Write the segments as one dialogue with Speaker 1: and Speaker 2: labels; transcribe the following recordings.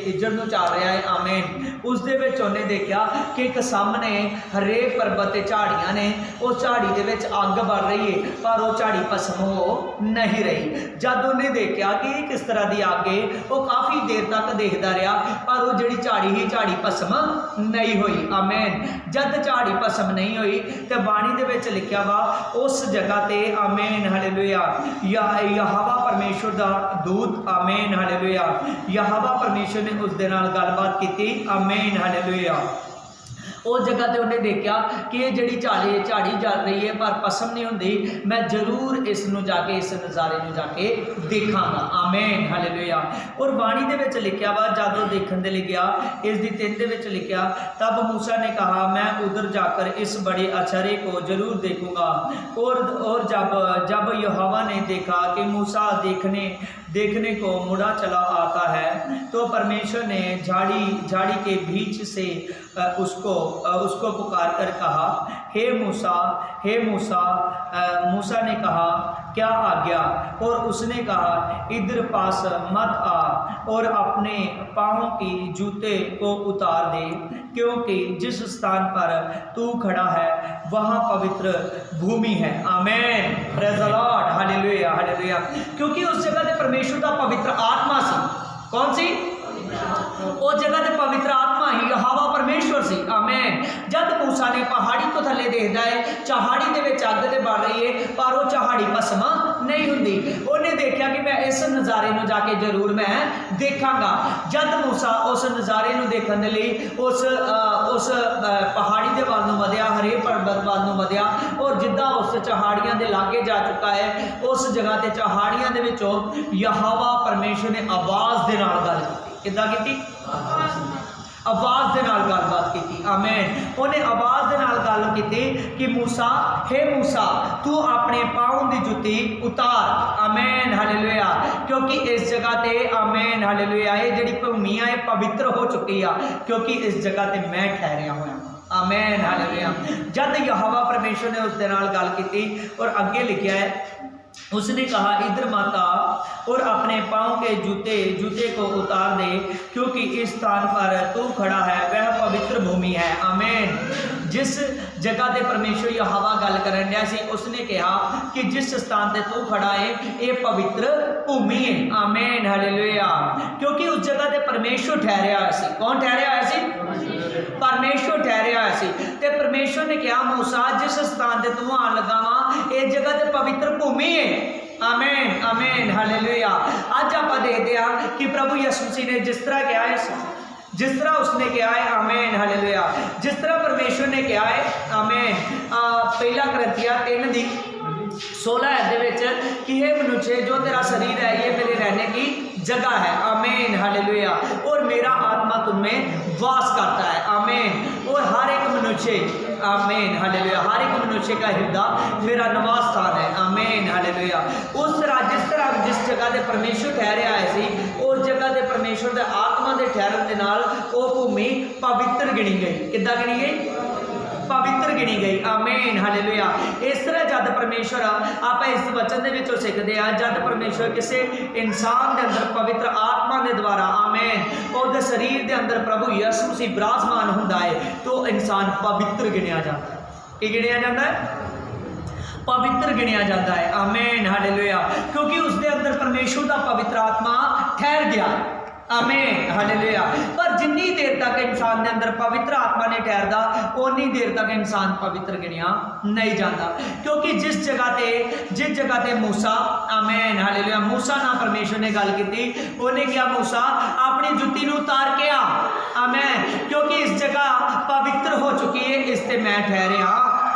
Speaker 1: इज्जत नूं चाल रहा है। आमीन। उस दे विच उहने देखा कि एक सामने हरेक पर्बत ते झाड़ियां ने, उस झाड़ी दे विच अग बढ़ रही है पर वो झाड़ी भस्म हो नहीं रही। जब उन्हें देखा कि किस तरह की अग है, वो काफ़ी देर तक देखता रहा पर वो जिहड़ी झाड़ी ही झाड़ी भस्म नहीं हुई। आमीन। जब झाड़ी भस्म नहीं हुई तो बाणी दे विच लिखिया वा उस जगह ते आमीन हालेलुया यहोवा परमेश्वर दा दूत आमीन हालेलुया यहोवा परमेश्वर ने उस दे नाल गलबात की। आमीन हालेलुया। उस जगह पर उन्हें देखा कि ये जी झाड़ी जल रही है पर पसम नहीं होंगी, मैं जरूर इसनों जाके इस नज़ारे में जाके देखांगा। आमीन हालेलुया। और बाणी दे विच लिखिया वा जब देखने दे गया इस दी 3 दे विच लिखिया तब मूसा ने कहा मैं उधर जाकर इस बड़े आश्चर्य को जरूर देखूंगा। और जब यहोवा ने देखा कि मूसा देखने को मुड़ा चला आता है तो परमेश्वर ने झाड़ी के बीच से उसको पुकार कर कहा हे मूसा मूसा ने कहा क्या आज्ञा। और उसने कहा इधर पास मत आ और अपने पाँव की जूते को उतार दे, क्योंकि जिस स्थान पर तू खड़ा है वहाँ पवित्र भूमि है। आमीन praise the Lord hallelujah hallelujah. क्योंकि उस जगह पे परमेश्वर का पवित्र आत्मा सी। कौन सी? उस जगह ते पवित्र आत्मा ही यहोवा परमेश्वर सी। आमीन। जब मूसा ने पहाड़ी को थले देखता है चहाड़ी दे विच अग ते बढ़ रही है पर वो चहाड़ी भस्म नहीं हुंदी। उन्हें देखा कि मैं इस नज़ारे में जाके जरूर मैं देखांगा। जब मूसा उस नज़ारे में देखने लई उस पहाड़ी के वाल नूं वधिया, हरे पर्वत वाल नूं वधिया और जिद्दां उस चहाड़ियां दे लागे जा चुका है उस जगह ते चहाड़ियां दे विचों यहोवा परमेश्वर ने आवाज़ दे नाल गल कीती। किद्दां कीती? आवाज़ दे नाल गलबात की। आमीन। उन्हें आवाज़ दे नाल गल की कि मूसा हे मूसा तू अपने पाँव की जुत्ती उतार। आमीन हालेलुया। क्योंकि इस जगह ते आमीन हालेलुया ये जिहड़ी भूमि है पवित्र हो चुकी है, क्योंकि इस जगह ते मैं ठहरिया हुआ। आमीन हालेलुया। जब यहोवा परमेश्वर ने उस दे नाल गल की और अगे लिखा है उसने कहा इधर मत आ और अपने पाँव के जूते को उतार दे, क्योंकि इस स्थान पर तू खड़ा है वह पवित्र भूमि है। आमीन। जिस जगह पे परमेश्वर यहोवा गल करन दिया सी उसने कहा कि जिस स्थान पे तू खड़ा है ये पवित्र भूमि है। आमीन हालेलुया। क्योंकि उस जगह पे परमेश्वर ठहरिया हुआ सी। कौन ठहरिया हुआ सी? परमेश्वर ठहरिया हुआ सी। ते परमेश्वर ने कहा मूसा जिस स्थान पे तू आन लगा वा इस जगह ते पवित्र भूमि है। आमीन आमीन हालेलुया। अज आप देखते हैं कि प्रभु यीशु मसीह ने जिस तरह कहा है जिस तरह उसने कहा है आमीन हालेलुया जिस तरह परमेश्वर ने कहा है आमीन पहला करंथिया 3:16 कि हे मनुष्य जो तेरा शरीर है ये मेरे रहने की जगह है। आमीन हालेलुया। और मेरा आत्मा तुम्हें वास करता है। आमीन। और हर एक मनुष्य आमीन हालेलुया हर एक मनुष्य का हृदय मेरा निवास स्थान है। आमीन हालेलुया। उस तरह जिस जगह से परमेश्वर ठहरे आए सी उस जगह से परमेश्वर के आत्मा के ठहरन के नाल वो भूमि पवित्र गिनी गई। किद्दां गिनी गई? पवित्र गिनी गई। आमीन हालेलुया। इस तरह जब परमेश्वर आप इस वचन के सीखते हैं जब परमेश्वर किसी इंसान के अंदर पवित्र आत्मा के द्वारा आमीन और शरीर के अंदर प्रभु यीशु मसीह विराजमान होता है तो इंसान पवित्र गिनिया जाता है। कि गिनिया जाता है? पवित्र गिनिया जाता है। आमीन हालेलुया। क्योंकि उसके अंदर परमेश्वर का पवित्र आत्मा ठहर गया। आमीन हालेलुया। पर जिन्नी देर तक इंसान के अंदर पवित्र आत्मा नहीं ठहरता उन्नी देर तक इंसान पवित्र गिनिया नहीं जाता। क्योंकि जिस जगह ते मूसा आमीन हालेलुया मूसा ना परमेश्वर ने गल की उन्हें क्या मूसा अपनी जुत्ती नूं उतार के आ। आमीन। क्योंकि इस जगह पवित्र हो चुकी है इस ते मैं ठहरिया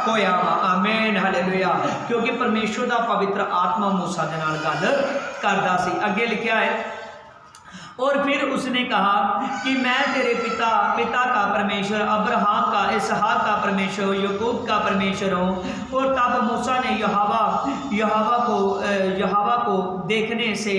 Speaker 1: होया। आमीन हालेलुया। क्योंकि परमेश्वर का पवित्र आत्मा मूसा दे नाल गल करदा सी। अगे लिखा है और फिर उसने कहा कि मैं तेरे पिता का परमेश्वर अब्राहम का इसहाक का परमेश्वर याकूब का परमेश्वर हूँ। और तब मूसा ने यहोवा को देखने से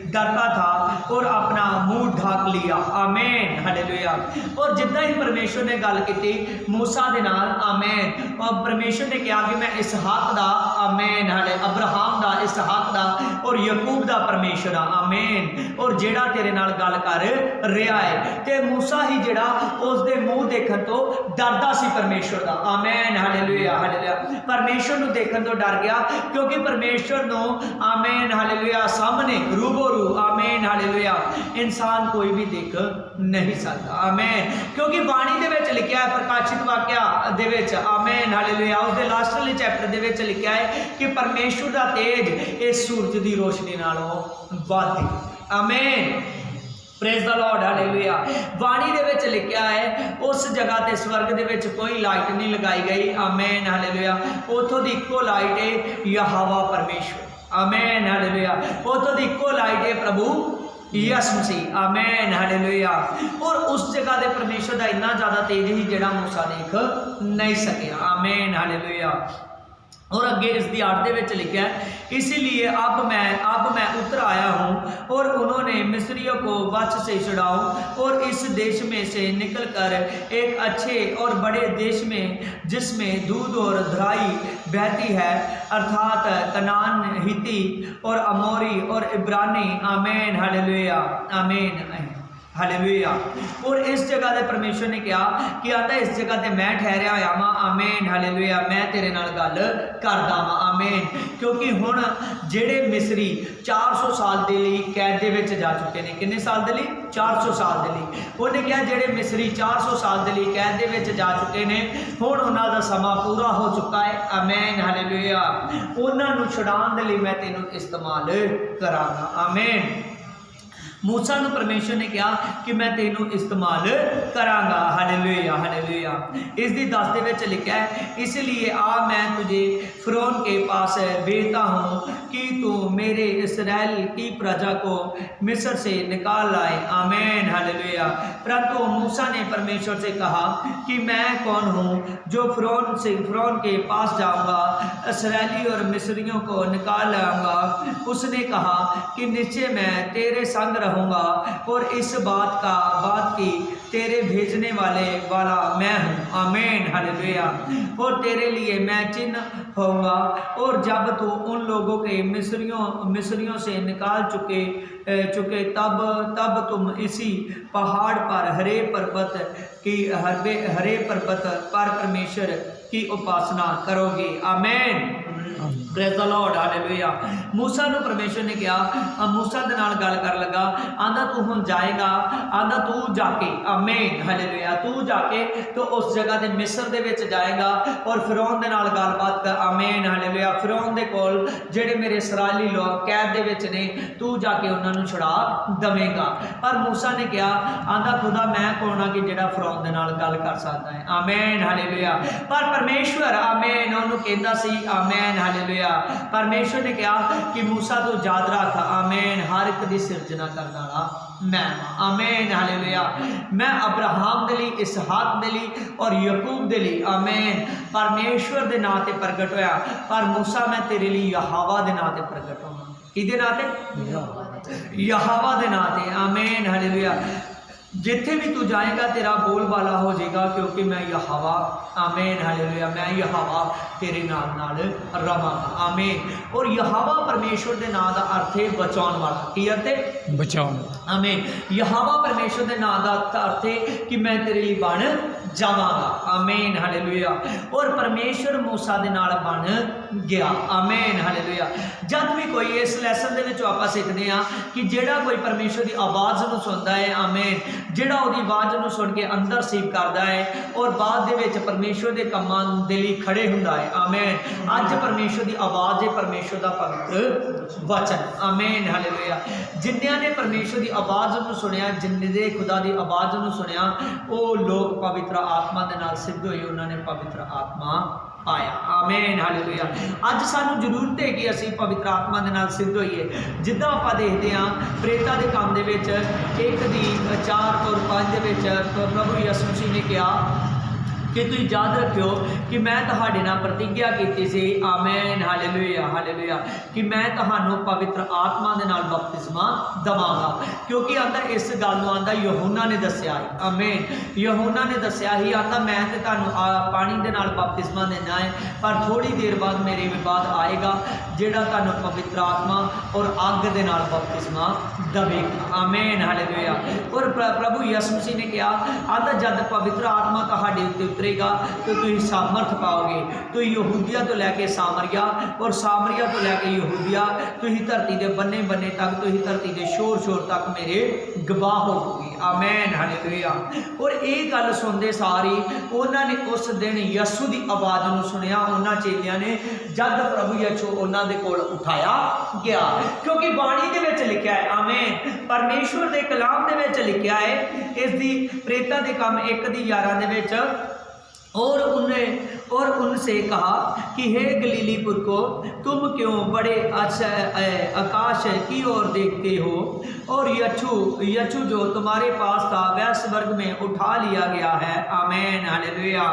Speaker 1: डरता था और अपना मुंह ढक लिया। आमीन हालेलुया। और जिद्दां ही परमेश्वर ने गल की मूसा दे नाल, आमीन, और परमेश्वर ने कहा कि मैं इसहाक दा, आमीन हाले, अब्राहम दा, इसहाक दा और याकूब दा परमेश्वर आ, आमीन, और जेड़ा तेरे नाल गल कर रहा है। ते मूसा ही जेड़ा उस दे मुंह देखण तो डरदा सी परमेश्वर दा, आमीन हालेलुया हालेलुया। परमेश्वर नूं देखण तो डर गया क्योंकि परमेश्वर नूं, आमीन हालेलुया, सामने रूबरू, आमीन हालेलुया, इंसान कोई भी देख नहीं सकता, आमीन, क्योंकि बाणी दे विच लिखिया है, प्रकाशित वाक्या दे विच, आमीन हालेलुया, उस दे लास्ट वाले चैप्टर दे विच लिखिया है कि परमेश्वर दा तेज इस सूरज दी रोशनी नालों वध, आमीन, प्रेज द लॉर्ड हालेलुया। बाणी दे विच लिखिया है उस जगह ते स्वर्ग दे विच कोई लाइट नहीं लगाई गई, आमीन हालेलुया, उथों दी इक्को लाइट है यहोवा परमेश्वर, आमीन हालेलुया, उथों दी इक्को लाइट है प्रभु यीशु मसीह, आमीन हालेलुया। और उस जगह दे परमेश्वर दा इन्ना ज़्यादा तेज ही जेड़ा मूसा देख नहीं सकिया, आमीन हालेलुया। और अगे इसकी 8 विच लिखा है, इसीलिए अब मैं उतर आया हूँ और उन्होंने मिस्रियों को वश से छुड़ाऊँ और इस देश में से निकलकर एक अच्छे और बड़े देश में जिसमें दूध और धराई बहती है, अर्थात कनान, हिती और अमोरी और इब्रानी, आमीन हालेलुया, आमीन हालेलुया। और इस जगह दे परमेश्वर ने कहा कि आंदा इस जगह ते मैं ठहरिया होया वां, आमीन हालेलुया, मैं तेरे नाल गल करदा वां, आमीन, क्योंकि हुण जेड़े मिस्री 400 साल दे लई कैद दे विच जा चुके ने, किन्ने साल दे लई? 400 साल दे लई। उन्हें कहा जेड़े मिस्री 400 साल दे लई कैद दे विच जा चुके ने, हुण उन्हां दा समा पूरा हो चुका है, आमीन हालेलुया, उन्हां नूं छुड़ाउण दे लई मैं तैनूं इस्तेमाल करांगा, आमीन। मूसा नूं परमेश्वर ने कहा कि मैं तेनों इस्तेमाल करांगा, हालेलुया हालेलुया। इस दी 10 दे विच लिखा है, इसलिए आ मैं तुझे फिरौन के पास भेजता हूँ कि तू मेरे इस्राएल की प्रजा को मिस्र से निकाल लाए, आमीन हालेलुया। परंतु मूसा ने परमेश्वर से कहा कि मैं कौन हूँ जो फिरौन के पास जाऊँगा, इस्राएली और मिस्रियों को निकाल लाऊंगा। उसने कहा कि निश्चय मैं तेरे संग रहूँगा और इस बात की तेरे भेजने वाला मैं हूँ, आमीन हालेलुया। और तेरे लिए मैं चिन्ह होऊंगा, और जब तू उन लोगों के मिस्रियों से निकाल चुके तब तुम इसी पहाड़ पर हरे पर्वत पर परमेश्वर की उपासना करोगे, आमीन, प्रेज द लॉर्ड हालेलुया। मूसा नूं परमेश्वर ने कहा, मूसा दे नाल गल कर लगा, आंदा तू हुण जाएगा, आंदा तू जाके, आमीन हालेलुया, तू जाके तो उस जगह दे मिस्र दे विच जाएगा और फिरौन दे नाल गलबात कर, आमीन हालेलुया। फिरौन दे कोल जेड़े मेरे इस्राएली लोग कैद दे विच ने, तू जाके उन्हां नूं छुड़ा दवेगा। पर मूसा ने कहा, आंदा खुदा मैं कौन आ कि जेड़ा फिरौन दे नाल गल कर सकदा है, आमीन हालेलुया। पर परमेश्वर, आमीन, उन्होंने कहता सी, आमीन हालेलुया। परमेश्वर ने कहा कि मूसा तू याद रख, आमीन, हर एक दी सिरजना करने वाला मैं, आमीन हालेलुया। मैं अब्राहम दे लई, इसहाक दे लई और याकूब दे लई, आमीन, परमेश्वर दे नाम ते प्रगट होया। पर मूसा मैं तेरे लिए यहोवा दे नाम ते प्रगट होना, किहदे नाम ते? यहोवा दे नाम ते, आमीन हालेलुया। जिथे भी तू जाएगा तेरा बोलबाला हो जाएगा, क्योंकि मैं यहोवा, आमीन हालेलुया, मैं यहोवा तेरे नाम नाल रवांगा, आमीन। और यहोवा परमेश्वर के नाम का अर्थ है बचाने वाला, की अर्थ है? बचाओ, आमीन। यहोवा परमेश्वर के नाम का अर्थ है कि मैं तेरे लिए बन जावांगा, आमीन हालेलुया। और परमेश्वर मूसा दे नाल बन गया, आमीन हालेलुया। जब भी कोई इस लैसन दे विच आपां सीखते हैं कि जेड़ा कोई परमेश्वर की आवाज़ नूं सुनता है, आमीन, जेड़ा उहदी आवाज़ नूं सुन के अंदर सीव करता है और बाद दे विच परमेश्वर के कामां दे लई खड़े हुंदा है, आमीन। अज परमेश्वर की आवाज़ है, परमेश्वर का पवित्र वचन, आमीन हालेलुया। जिन्नियां ने परमेश्वर की आवाज़ नूं सुनिया, जिन्ने दे खुदा की आवाज़ नूं सुनिया, वो लोग पवित्र आत्मा दे नाल सिद्ध होए, उन्होंने पवित्र आत्मा पाया, आमीन हालेलुया। अज सानू जरूरत है कि असीं पवित्र आत्मा दे नाल सिद्ध होइए। जिद्दां आपां देखदे हां प्रेरितां दे काम दे विच 1 दी 4 और 5 दे विच प्रभु यीशु मसीह ने कहा कि तुम याद रखियो कि मैं तुहाडे नाल प्रतिज्ञा की सी, आमीन, हालेलुया हालेलुया, कि मैं तुहानू पवित्र आत्मा दे नाल बपतिस्मा दवांगा। क्योंकि आंदा इस गल नूं आंदा यूहन्ना ने दस्सिया है, आमीन, यूहन्ना ने दस्सिया ही, आंदा मैं ते तुहानू पानी दे नाल बपतिस्मा देना है, पर थोड़ी देर बाद मेरे बाद आएगा जिहड़ा तुहानू पवित्र आत्मा और अग दे नाल बपतिस्मा देवेगा, आमीन, हालेलुया। और प्रभु यीशु मसीह ने कहा, आंदा जद पवित्र आत्मा तुहाडे उत्ते उतरेगा तो तुम सामर्थ पाओगे, तो यहूदिया तो लैके सामरिया और सामरिया तो लैके यहूदिया, तुम धरती के बन्ने बन्ने तक, तुम धरती के शोर शोर तक मेरे गवाह होगे, आमीन, हालेलुया। और ये गल सुनते सारी उन्होंने उस दिन यीशु की आवाज़ को सुनिया, उन्होंने चेलियां ने, जब प्रभु यीशु उन्होंने कोल उठाया गया, क्योंकि बाणी दे विच लिखिया है, आमीन, परमेश्वर के कलाम दे विच लिखिया है, इसकी प्रेरितां दे काम 1:11 दे विच, और उनसे कहा कि हे गलीली पुरखों, तुम क्यों बड़े आकाश की ओर देखते हो, और यीशु जो तुम्हारे पास था वह स्वर्ग में उठा लिया गया है, आमीन, हालेलुया।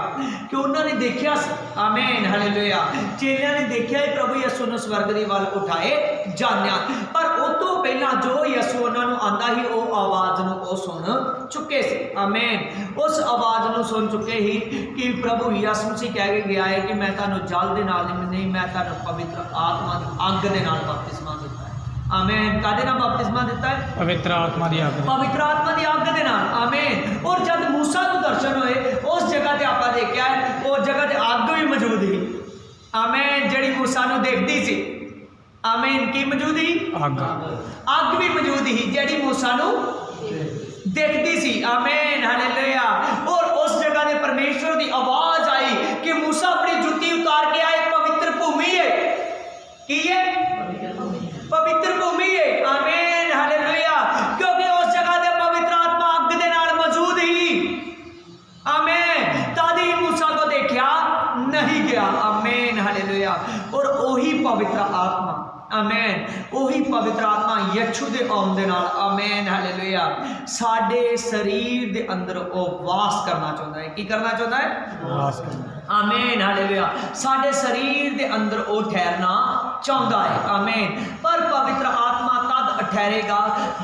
Speaker 1: कि उन्होंने देखा, आमीन, हालेलुया, चेलियां ने देखा है प्रभु यीशु ने स्वर्ग की वाल उठाए जाने, पर उस तो पहला जो यीशु उन्होंने आंदा ही वो आवाज़ को सुन चुके थे, आमीन, उस आवाज़ को सुन चुके ही कि प्रभु यीशु मसीह कह के गया है कि मैं तुहानू जल दे नाल नहीं, मैं तुहानू पवित्र आत्मा दी अग दे नाल बपतिस्मा दिता है, आमीन, कादे नाल बपतिस्मा दिता है, पवित्र आत्मा दी अग, पवित्र आत्मा दी अग दे नाल, आमीन। और जब मूसा को दर्शन हुए उस जगह ते आपां देखिया है, उस जगह ते अग भी मौजूद ही, आमीन, जिहड़ी मूसा नूं देखदी सी, आमीन, की मौजूद ही, अग भी मौजूद ही जिहड़ी मूसा नूं देखती सी, आमीन, हालेलुया। और उस जगह ने परमेश्वर की आवाज आई कि मूसा अपनी जुत्ती उतार के आए, पवित्र भूमि है, की है, पवित्र भूमि है, आमीन, हालेलुया, क्योंकि उस जगह दे पवित्र आत्मा अग दे नाल मौजूद ही, आमीन, तादी मूसा को देखा नहीं गया, आमीन, हालेलुया। और वही पवित्र आत्मा, आमीन, वही पवित्र आत्मा यीशु दे आउण दे नाल, आमीन, हालेलुया, साडे शरीर दे अंदर वो वास करना चाहता है, की करना चाहता है, वास करना, आमीन, हालेलुया, साडे शरीर दे अंदर वो ठहरना चाहता है, आमीन। पर पवित्र आत्मा तद ठहरेगा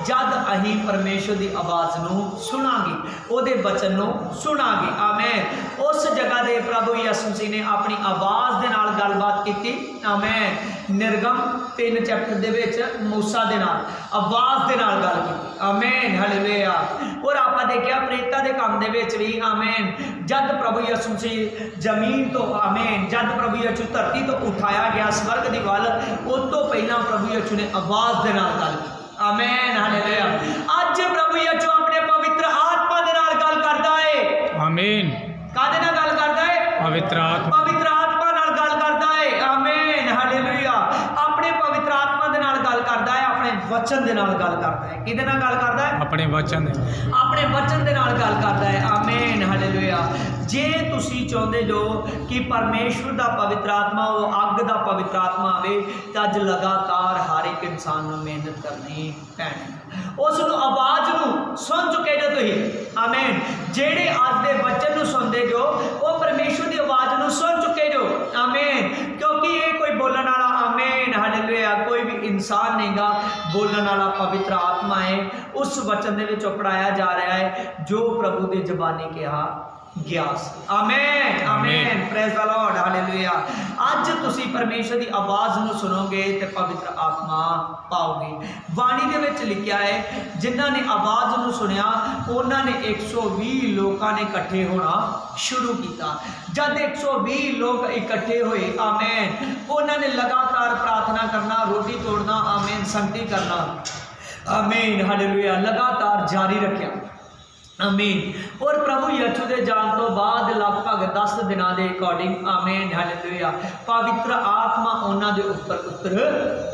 Speaker 1: जद अहीं परमेश्वर की आवाज़ नूं सुनांगे, उहदे वचन नूं सुनांगे, आमीन। उस जगह दे प्रभु यीशु मसीह ने अपनी आवाज़ दे नाल गलबात की, आमीन, निर्गम 3 चैप्टर दे विच मूसा दे नाल आवाज़ दे नाल गल की, आमीन, हालेलुया। और आप देखिया प्रेरितां दे काम दे विच भी, आमीन, जद प्रभु यीशु मसीह जमीन तो, आमीन, जद प्रभु यीशु धरती तो उठाया गया स्वर्ग दी वाल, उस तो पहला प्रभु यीशु ने आवाज़ दे नाल गल की, आमीन, हालेलुया। अज प्रभु यीशु अपने पवित्र आत्मा दे नाल गल करदा है, आमीन, कादे नाल गल करदा है, पवित्र आत्मा नाल गल करदा है, आमीन, हालेलुया, अपने पवित्र आत्मा दे नाल गल करदा है, अपने वचन दे नाल गल करदा है, किदे नाल गल करदा है, अपने वचन दे नाल गल करदा है, आमीन, हालेलुया। जे तुसी चाहते जो कि परमेश्वर का पवित्र आत्मा वो अग का पवित्र आत्मा आवे, तो अज लगातार हर एक इंसान को मेहनत करनी पैनी, उस आवाज़ को सुन चुके जो तुम, आमीन, जेड़े अज के वचन सुनते जो वो परमेश्वर की आवाज़ को सुन चुके जो, आमीन, क्योंकि ये कोई बोलने वाला, आमीन, हालेलुया, कोई भी इंसान नहीं गा, बोलने वाला पवित्र आत्मा है, उस वचन के पढ़ाया जा रहा है जो प्रभु की जबानी कहा गया, आमीन, आमीन, प्रेज द लॉर्ड, हालेलुया। अज तुसी परमेश्वर की आवाज़ को सुनोगे तो पवित्र आत्मा पाओगे। बाणी दे विच लिखिया है, जिन्हां ने आवाज़ को सुनिया उन्होंने 120 लोगों ने इकट्ठे होना शुरू किया। जब 120 लोग इकट्ठे हुए, आमीन, उन्होंने लगातार प्रार्थना करना, रोटी तोड़ना, आमीन, संगति करना, आमीन, हालेलुया, लगातार जारी रखा, आमीन। और प्रभु यीशु के जान तो बाद लगभग 10 दिनों के अकॉर्डिंग, आमीन, हालेलुया, पवित्र आत्मा उन्होंने ऊपर उतर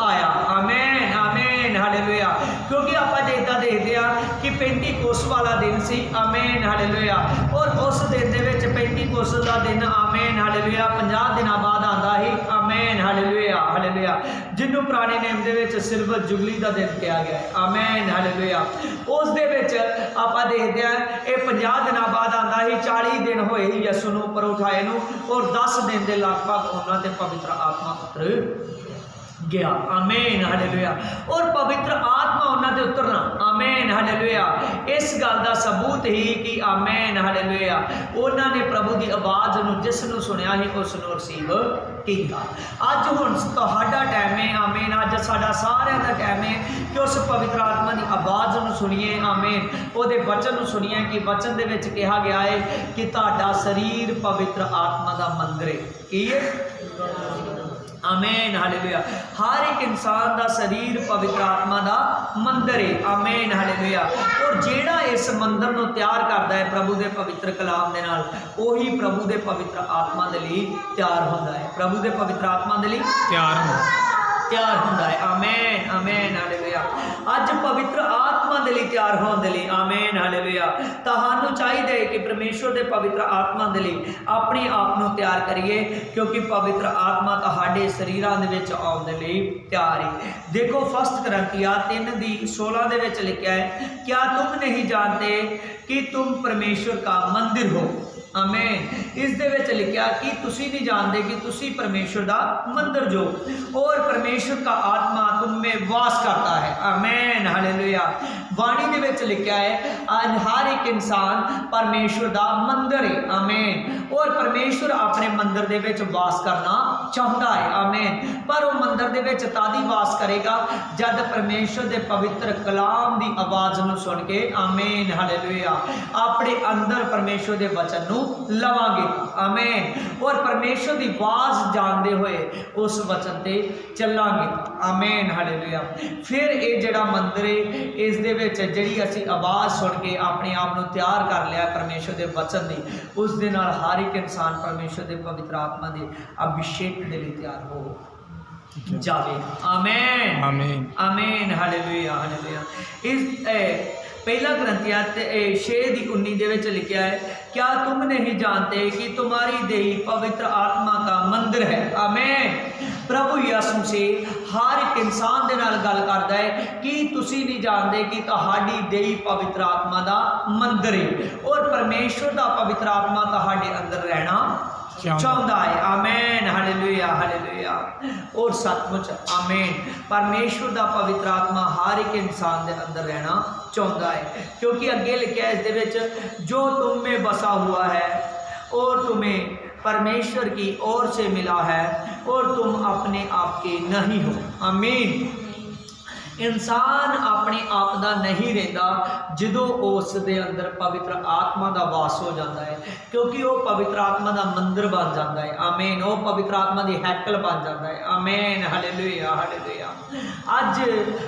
Speaker 1: आया, आमीन, आमीन, हालेलुया। क्योंकि आप इदा देखते हैं कि पेंतीकोस्त वाला दिन सी, आमीन, हालेलुया, और उस दिन के पेंतीकोस्त का दिन, आमीन, हालेलुया, 50 दिनों बाद आता ही, आमीन, हालेलुया, हालेलुया, जिन्होंने पुराने नेम के सिल्वर जुबली का दिन कहा गया है, आमीन, हालेलुया। उस दे विच आपां देखते हैं ये 50 दिनों बाद आता ही 40 दिन होए ही यसु नूं उपर उठाए नूं और 10 दिन के लगभग उन्हां ते पवित्र आत्मा उतर गया। आमीन हालेलुया। और पवित्र आत्मा उन्हां ते उतरना, आमीन हालेलुया, इस गल का सबूत ही कि आमीन हालेलुया उन्होंने प्रभु की आवाज़ नूं जिस नूं सुनिया ही उस नूं रिसीव किया। अज हुण तुहाडा टाइम है, आमीन, अज साडा सारिआं दा टाइम है कि उस पवित्र आत्मा की आवाज़ नूं सुनीए, आमीन, उहदे वचन नूं सुनीए कि वचन दे विच कहा गया है कि तुहाडा शरीर पवित्र आत्मा का मंदिर है। की है? आमीन हालेलुया। हर एक इंसान का शरीर पवित्र आत्मा का मंदिर है। आमीन हालेलुया। और जेड़ा इस मंदिर को तैयार करता है प्रभु के पवित्र कलाम के नाल, उही प्रभु के पवित्र आत्मा के लिए तैयार होता है। प्रभु के पवित्र आत्मा के लिए तैयार होता है। आमीन आमीन हालेलुया। अज पवित्र आत्मा के लिए तैयार होने लिए, आमीन हालेलुया, ताहानू चाहिए कि परमेश्वर के पवित्र आत्मा के लिए अपने आप को तैयार करिए, क्योंकि पवित्र आत्मा तुहाडे शरीरां दे विच आउण लई तैयार है। देखो 1 करंथिया 3:16 दे विच लिखा है, क्या तुम नहीं जानते कि तुम परमेश्वर का मंदिर हो। आमीन। इस दे विच लिखा कि तुसी नहीं जानते कि तुसी परमेश्वर का मंदिर जो, और परमेश्वर का आत्मा तुम में वास करता है। आमीन हालेलुया। वाणी दे विच लिखा है हर एक इंसान परमेश्वर का मंदिर है। आमीन। और परमेश्वर अपने मंदिर दे विच वास करना चाहता है। आमीन। पर वह मंदिर दे विच तादी वास करेगा जब परमेश्वर के पवित्र कलाम की आवाज़ नूं सुन के, आमीन हालेलुया, अपने अंदर परमेश्वर के वचन नूं लवांगे। आमीन। और परमेश्वर की आवाज़ जानते हुए उस वचन ते चलांगे। आमीन हालेलुया। फिर ये जिहड़ा मंदिर है, इस दे विच जिहड़ी असीं आवाज़ सुन के अपने आप को तैयार कर लिया परमेश्वर के वचन की, उस दे नाल हर एक इंसान परमेश्वर के पवित्र आत्मा के अभिषेक के लिए तैयार हो जावे। आमीन आमीन आमीन हालेलुया हालेलुया। इस 1 करंथिया 6:19 दे विच लिखा है, क्या तुम नहीं जानते कि तुम्हारी देही पवित्र आत्मा का मंदिर है। आमीन। प्रभु यीशु से हर एक इंसान दे नाल गल करदा है कि तुसी नहीं जानते कि तुहाडी देही पवित्र आत्मा का मंदिर है, और परमेश्वर का पवित्र आत्मा तुहाडे अंदर रहना चाहता है। आमीन हालेलुया हालेलुया। और सचमुच आमीन, परमेश्वर का पवित्र आत्मा हर एक इंसान के अंदर रहना चाहता है, क्योंकि अगे लिखा है इस दे विच, जो तुम में बसा हुआ है और तुम्हें परमेश्वर की ओर से मिला है और तुम अपने आप के नहीं हो। आमीन। इंसान अपने आप का नहीं रहता जो उसके अंदर पवित्र आत्मा का वास हो जाता है, क्योंकि वह पवित्र आत्मा का मंदिर बन जाता है। आमीन। वो पवित्र आत्मा की हैकल बन जाता है। आमीन हालेलुया हालेलुया। अज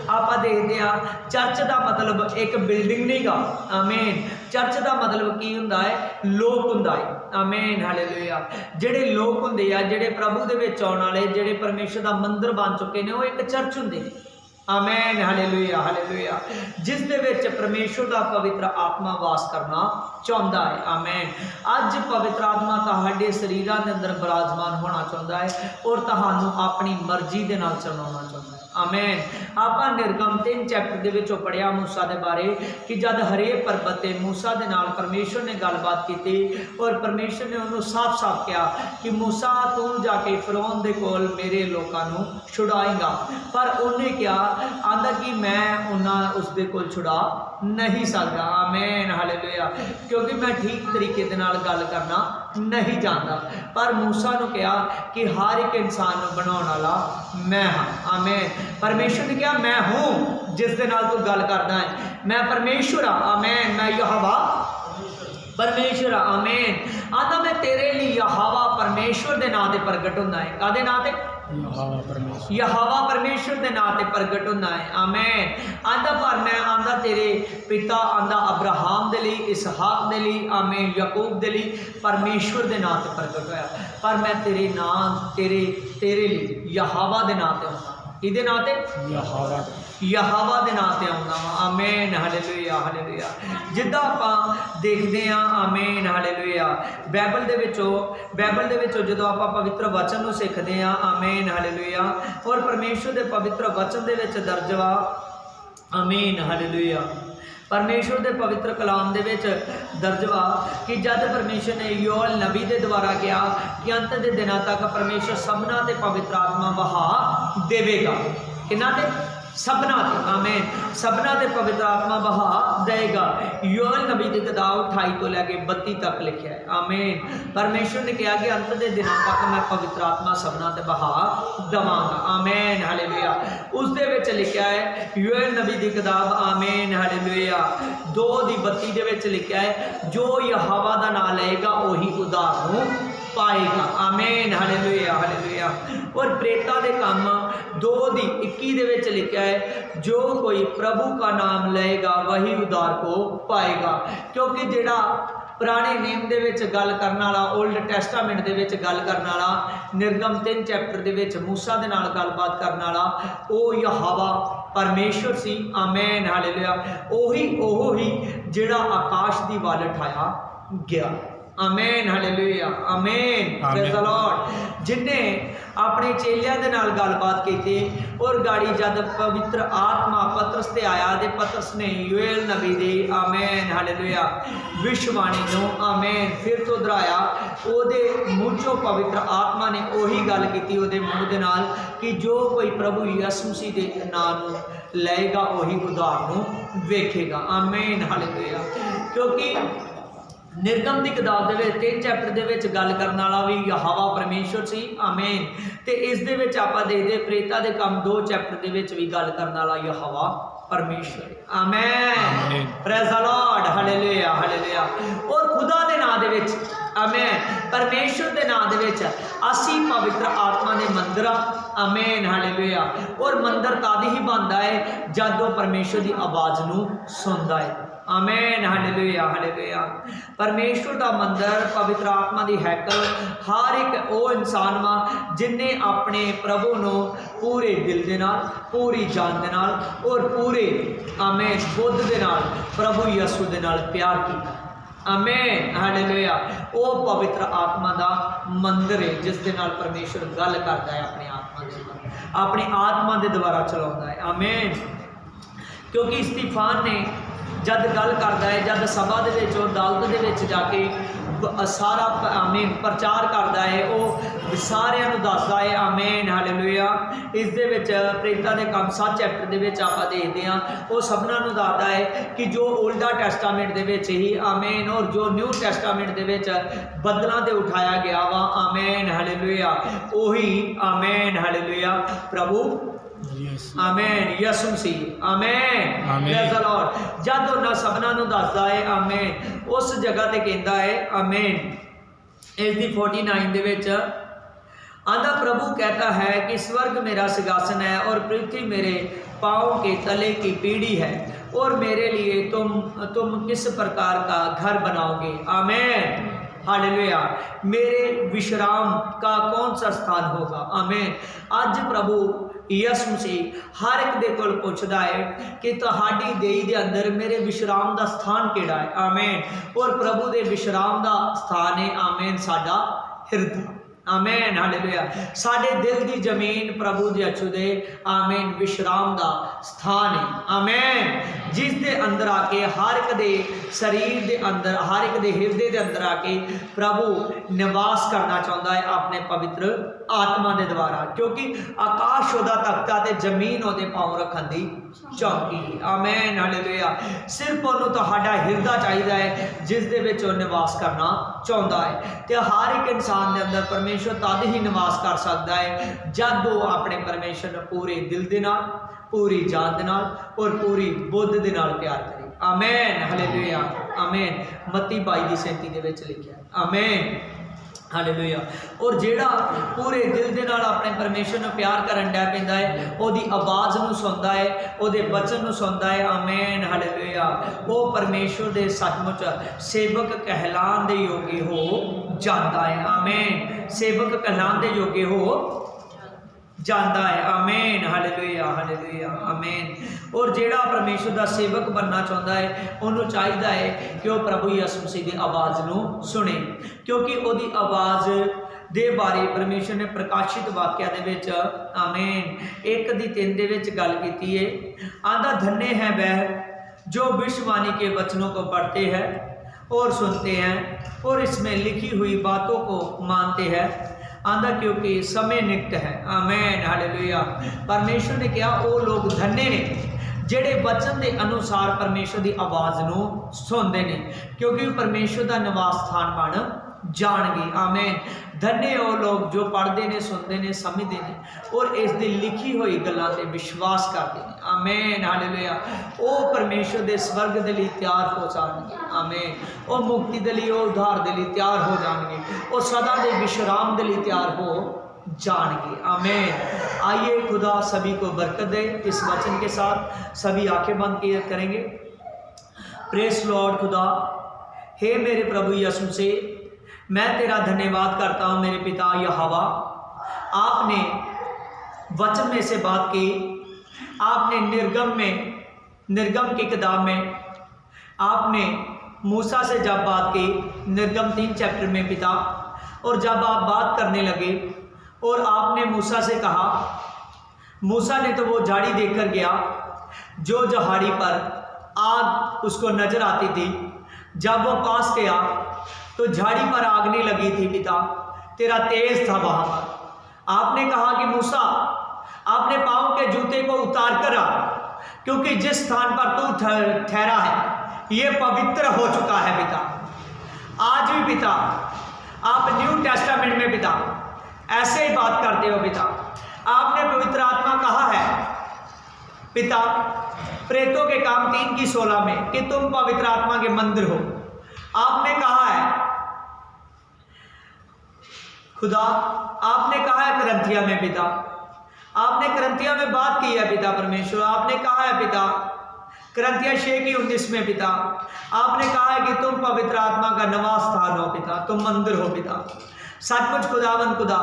Speaker 1: आप देखते हैं चर्च का मतलब एक बिल्डिंग नहीं गा। आमीन। चर्च का मतलब की हुंदा है, लोक हुंदा है। आमीन हालेलुया। जिहड़े लोक हुंदे आ, जिहड़े प्रभु दे विच आउण वाले, जिहड़े परमेश्वर का मंदिर बन चुके हैं, वो एक चर्च हुंदे ने। आमीन हालेलुया हालेलुया। जिस दे विच परमेश्वर का पवित्र आत्मा वास करना चाहता है। आमीन। अज पवित्र आत्मा तुहाडे शरीरां दे अंदर विराजमान होना चाहता है और तुहानू अपनी मर्जी दे नाल चलाउणा चाहता है। आमीन। आपां निर्गम 3 चैप्टर दे विचों पढ़िया मूसा दे बारे कि जद हरे पर्वत ते मूसा दे नाल परमेश्वर ने गलबात की और परमेश्वर ने उन्होंने साफ साफ कहा कि मूसा तू जाके फिरौन दे कोल मेरे लोगों को छुड़ाएगा, पर उन्हें क्या आंदा कि मैं उन्हें उसके कोल छुड़ा नहीं सकता। आमीन हालेलुया। क्योंकि मैं ठीक तरीके दे नाल गल करना नहीं जानता, पर मूसा ने कहा कि हर एक इंसान को बनाने वाला मैं हाँ। आमीन। परमेश्वर ने कहा मैं हूँ जिस दे नाल तू गल करना है, मैं परमेश्वर हाँ। आमीन। मैं यहोवा परमेश्वर। आमीन। आंदा मैं तेरे लिए यहोवा परमेश्वर के नाम से प्रगट होना है। कादे नाम से? यहोवा परमेश्वर के नाम से प्रगट होना है। आमीन। आंदा पर मैं आंदा तेरे पिता आंदा अब्राहम के लिए, इसहाक के लिए, आमीन, याकूब के लिए परमेश्वर के नाम से प्रगट होया, पर मैं तेरे नाम तेरे लिए यहोवा के नाम से होना। किहदे नाम से? यहोवा के नाम से आउंदा वा। आमीन हालेलुया हालेलुया। जिद्दां आपां देखते हैं, आमीन हालेलुया, बाइबल दे विचों जदों आपां पवित्र वचन नूं सिੱਖਦੇ हैं, आमीन हालेलुया, और परमेश्वर के पवित्र वचन दे विच दर्ज वा, आमीन हालेलुया, परमेश्वर के पवित्र कलाम दे विच दर्ज वा कि जब परमेश्वर ने योएल नबी के द्वारा कहा कि अंत के दिनों तक परमेश्वर सबना ते पवित्र आत्मा बहा देवेगा। किन्ना ते? सबना ते। आमीन। सबना ते पवित्र आत्मा बहा देगा। योएल नबी की किताब 28 तो लैके 32 तक लिखा है। आमीन। परमेश्वर ने कहा कि अंत के दिनों तक मैं पवित्र आत्मा सबना ते बहा दवांगा। आमीन। हालेलुया। उस दे विच लिखा है योएल नबी की किताब, आमीन हालेलुया, 2:32 दे विच लिखा है, जो यहोवा दा नाम लेगा वही उद्धार नूं पाएगा। आमीन हालेलुया हालेलुया। और प्रेरितां दे काम 2:21 दे विच लिखा है, जो कोई प्रभु का नाम लेगा वही उद्धार को पाएगा। क्योंकि जेड़ा पुराने नेम दे विच गल करन वाला, ओल्ड टैस्टामेंट दे विच गल करन वाला, निर्गम 3 चैप्टर दे विच मूसा दे नाल गलबात करन वाला ओ यहोवा परमेश्वर सी। आमीन हालेलुया। ओही जेड़ा आकाश दी वल उठाया गया। आमीन हालेलुया। आमीन प्रेज़ द लॉर्ड। जिन्हें अपने चेलियां दे नाल गलबात की और गाड़ी जब पवित्र आत्मा पतरस ते आया ते पतरस ने योएल नबी दी, आमीन हालेलुया, विश्ववाणी नूं, आमीन, फिर तो दोहराया। ओदे मूँह चों पवित्र आत्मा ने ओही गल कीती ओदे मूँह दे नाल कि जो कोई प्रभु यीशु मसीह दे नाम नूं लेगा वही उद्धार नूं वेखेगा। आमीन हालेलुया। क्योंकि निर्गम की किताब के 3 चैप्टर के गल करने वाला भी यहोवा परमेश्वर सी। आमीन। तो इस दे विच आपां देखदे प्रेरितां दे काम 2 चैप्टर के भी गल करने वाला यहोवा परमेश्वर। आमीन praise the Lord hallelujah hallelujah. और खुदा दे नाम दे विच, आमीन, परमेश्वर दे नाम दे विच असी पवित्र आत्मा दे मंदिर। आमीन हालेलुया। और मंदिर तद ही बनता है जब वो परमेश्वर की आवाज़ नूं सुनता है। आमीन हालेलुया हालेलुया। परमेश्वर का मंदिर, पवित्र आत्मा की हैकल, हर एक वो इंसान वा जिन्हें अपने प्रभु को पूरे दिल दे नाल, पूरी जान दे नाल और पूरे, आमीन, बुद्ध दे नाल, प्रभु यीशु दे नाल प्यार किया। आमीन हालेलुया। वो पवित्र आत्मा का मंदिर है जिस दे नाल परमेश्वर गल करता है अपने आत्मा के, अपनी आत्मा के द्वारा चलाता है। आमीन। क्योंकि स्तीफान ने जब गल करता है, जब सभा के अदालत के जाके सारा, आमीन, प्रचार करता है, वो सारिਆਂ ਨੂੰ दसदा है। आमीन हालेलुया। इस दे विच प्रेरितां दे काम 7 चैप्टर के आपां देखते हैं, वो सबना नूं दसदा है कि जो ओल्डा टैस्टामेंट दे विच ही, आमीन, और जो न्यू टैस्टामेंट दे विच बदलां ते उठाया गया वा, आमीन हालेलुया, ओही, आमीन हालेलुया, प्रभु आमीन यीशु मसीह। आमीन प्रेज़ द लॉर्ड। जब उन्हां सबना नूं दसदा है, आमीन, उस जगह ते कहंदा है, आमीन, इस दी 49 दे विच आंदा, प्रभु कहता है कि स्वर्ग मेरा सिंहासन है और पृथ्वी मेरे पाँव के तले की पीढ़ी है, और मेरे लिए तुम किस प्रकार का घर बनाओगे। आमीन हालेलुया। मेरे विश्राम का कौन सा स्थान होगा। आमीन। अज प्रभु यीशु मसीह हर एक दे कोल पुछदा है कि तुहाडी देही दे अंदर मेरे विश्राम का स्थान केड़ा है। आमीन। और प्रभु दे विश्राम का स्थान है, आमीन, साडा हृदय। आमीन हालेलुया। साडे दिल की जमीन प्रभु दे अछू दे, आमीन, विश्राम का स्थान है। आमीन। जिस दे अंदर आके हर एक दे शरीर दे अंदर, हर एक दे हृदय के अंदर आके प्रभु निवास करना चाहता है अपने पवित्र आत्मा के द्वारा। क्योंकि आकाश उहदा तख्ता ते जमीन उहदे पाँव रखन दी चौकी। आमीन हालेलुया। सिर्फ उन्होंने तुहाडा हृदय चाहिए है जिस दे विच ओह निवास करना चाहता है। तो हर एक इंसान के अंदर परमेश्वर तद ही निवास कर सकता है जब वो अपने परमेश्वर ने पूरे दिल दे नाल, पूरी जान दे नाल और पूरी बुद्ध दे नाल प्यार करे। आमीन हालेलुया। आमीन। मत्ती 22:37 दे विच लिखिया। आमीन हालेलुया। और जेड़ा पूरे दिल दे नाल अपने परमेश्वर ने प्यार करन डै पैंदा है, ओदी आवाज़ नूं सुनदा है, ओदे वचन नूं सुनदा है, आमीन हालेलुया, वो परमेश्वर दे सचमुच सेवक कहलान दे योग्य हो जाता है। आमीन। सेवक कहलान दे योग्य हो जाता है। आमीन हालेलुया हालेलुया। आमीन। और जेड़ा परमेश्वर का सेवक बनना चाहता है, उन्होंने चाहिए है कि वह प्रभु यीशु मसीह की आवाज़ नूं सुने। क्योंकि उसकी आवाज़ दे बारे परमेश्वर ने प्रकाशित वाक्या दे विच, आमीन, 1:3 दे विच गल कीती है। आंदा, धन्य है वह जो भविष्यवाणी के वचनों को पढ़ते हैं और सुनते हैं और इसमें लिखी हुई बातों को मानते हैं, आंधा क्योंकि समय निकट है। आमीन, हालेलुया। परमेश्वर ने कहा वो लोग धन्य ने ਜਿਹੜੇ वचन के अनुसार परमेश्वर की आवाज़ ਨੂੰ सुनते हैं, क्योंकि परमेश्वर का निवास स्थान बन जाएंगे। आमीन। धन्य वो लोग जो पढ़ते हैं, सुनते हैं, समझते हैं और इसकी लिखी हुई गल्लां ते विश्वास करते हैं। आमीन, हालेलुया। वो परमेश्वर के स्वर्ग के लिए तैयार हो जाएंगे। आमीन। वो मुक्ति के लिए, वो उद्धार के लिए तैयार हो जाएंगे, वो सदा के विश्राम के लिए तैयार हो जाएंगे। आमीन। आइए खुदा सभी को बरकत दे। इस वचन के साथ सभी आंखें बंद किए करेंगे। Press Lord. खुदा हे मेरे प्रभु यीशु से मैं तेरा धन्यवाद करता हूँ मेरे पिता यहोवा। आपने वचन में से बात की, आपने निर्गम की किताब में आपने मूसा से जब बात की, निर्गम 3 चैप्टर में पिता, और जब आप बात करने लगे और आपने मूसा से कहा, मूसा ने तो वो झाड़ी देखकर गया जो झाड़ी पर आग उसको नजर आती थी। जब वो पास गया तो झाड़ी पर आग नहीं लगी थी पिता, तेरा तेज था वहां पर। आपने कहा कि मूसा अपने पाँव के जूते को उतार कर आ, क्योंकि जिस स्थान पर तू ठहरा है ये पवित्र हो चुका है पिता। आज भी पिता आप न्यू टेस्टामेंट में पिता ऐसे ही बात करते हो पिता। आपने पवित्र आत्मा कहा है पिता प्रेतों के काम 3:16 में कि तुम पवित्र आत्मा के मंदिर हो। आपने कहा है खुदा, आपने कहा है करंथिया में पिता, आपने करंथिया में बात की है पिता परमेश्वर। आपने कहा है पिता करंथिया 6:19 में पिता, आपने कहा है कि तुम पवित्र आत्मा का निवास स्थान हो पिता, तुम मंदिर हो पिता। सचमुच खुदावंद खुदा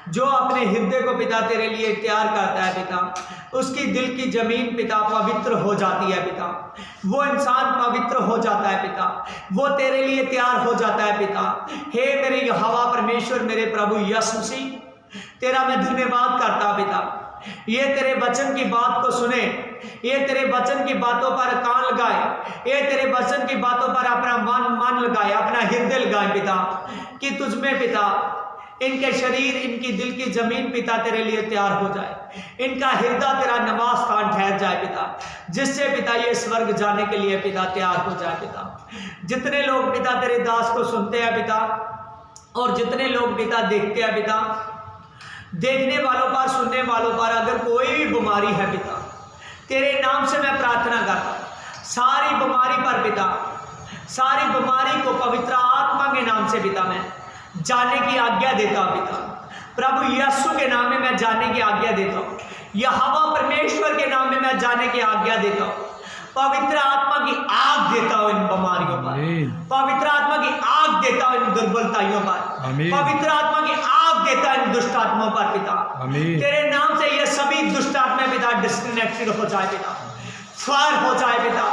Speaker 1: जो अपने हृदय को पिता तेरे लिए तैयार करता है पिता, उसकी दिल की जमीन पिता पवित्र हो जाती है पिता। वो इंसान पवित्र हो जाता है पिता, वो तेरे लिए तैयार हो जाता है पिता। हे मेरे यहोवा परमेश्वर, मेरे प्रभु यीशु मसीह, तेरा मैं धन्यवाद करता पिता। ये तेरे वचन की बात को सुने, ये तेरे वचन की बातों पर कान लगाए, ये तेरे वचन की बातों पर अपना मन लगाए, अपना हृदय लगाए पिता, कि तुझमें पिता इनके शरीर, इनकी दिल की जमीन पिता तेरे लिए तैयार हो जाए, इनका हृदय तेरा निवास स्थान ठहर जाए पिता, जिससे पिता ये स्वर्ग जाने के लिए पिता तैयार हो जाए पिता। जितने लोग पिता तेरे दास को सुनते हैं पिता, और जितने लोग पिता देखते हैं पिता, देखने वालों पर, सुनने वालों पर अगर कोई भी बीमारी है पिता, तेरे नाम से मैं प्रार्थना करता हूं, सारी बीमारी पर पिता, सारी बीमारी को पवित्र आत्मा के नाम से पिता मैं जाने की आज्ञा देता हूं पिता। प्रभु यीशु के नाम में मैं जाने की आज्ञा देता हूं, यहोवा परमेश्वर के नाम में मैं जाने की आज्ञा देता हूं। पवित्र आत्मा की आग देता हूं इन बीमारियों पर, पवित्र आत्मा की आग देता हूं इन दुर्बलताइयों पर, पवित्र आत्मा की आग देता है इन दुष्ट आत्माओं पर पिता। तेरे नाम से ये सभी दुष्ट आत्माएं पिता डिस्कनेक्टेड हो जाए पिता, फायर हो जाए पिता,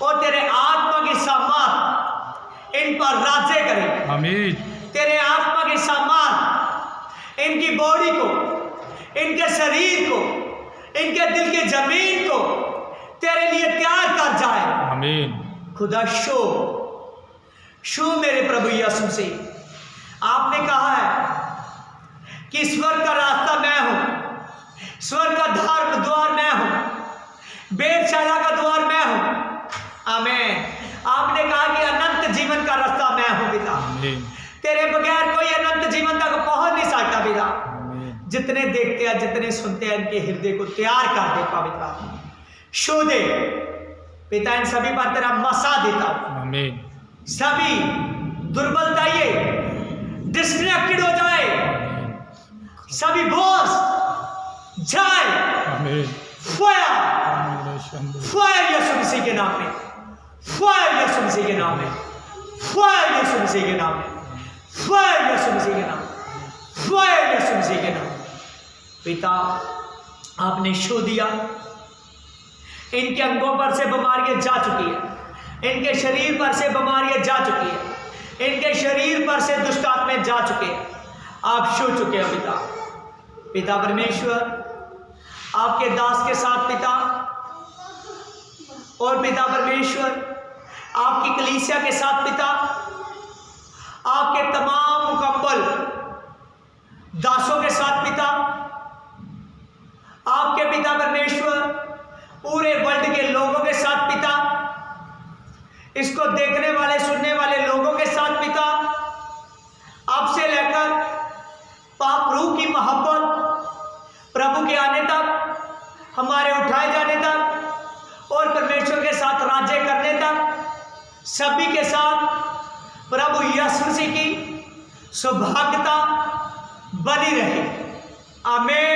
Speaker 1: और तेरे आत्मा की सामर्थ इन पर राज्य करे। आमीन। तेरे आत्मा की सामर्थ इनकी बॉडी को, इनके शरीर को, इनके दिल की जमीन को तेरे लिए तैयार कर जाए। आमीन। खुदा शो मेरे प्रभु यीशु से आपने कहा है कि स्वर्ग का रास्ता मैं हूं, स्वर्ग का द्वार मैं हूं, बेतशाला का द्वार मैं हूं। आमीन। आपने कहा कि अनंत जीवन का रास्ता मैं हूं पिता, तेरे बगैर कोई अनंत जीवन तक पहुंच नहीं सकता पिता। जितने देखते हैं, जितने सुनते हैं, इनके हृदय को तैयार कर दे पवित्र आत्मा, शो दे पिता। इन सभी पर तेरा मसा देता हूं, सभी दुर्बलता ये डिस्कनेक्टेड हो जाए, सभी बोझ जाए। फायर यीशु मसीह के नाम में, फायर यीशु मसीह के नाम में, फायर यीशु मसीह के नाम में, फायर यीशु मसीह के नाम, फायर यीशु मसीह के नाम। पिता आपने शो दिया, इनके अंगों पर से बीमारियां जा चुकी है, इनके शरीर पर से बीमारियां जा चुकी है, इनके शरीर पर से दुष्ट आत्माएं जा चुके हैं, आप छू चुके हैं पिता। पिता परमेश्वर आपके दास के साथ पिता और पिता परमेश्वर आपकी कलीसिया के साथ पिता आपके तमाम मुकम्मल दासों के साथ पिता आपके पिता परमेश्वर पूरे वर्ल्ड के लोगों के साथ पिता इसको देखने वाले सुनने वाले लोगों के साथ पिता आपसे लेकर पाक रूह की मोहब्बत प्रभु के आने तक हमारे उठाए जाने तक और परमेश्वर के साथ राज्य करने तक सभी के साथ प्रभु यीशु मसीह की सौभाग्यता बनी रहे। आमीन।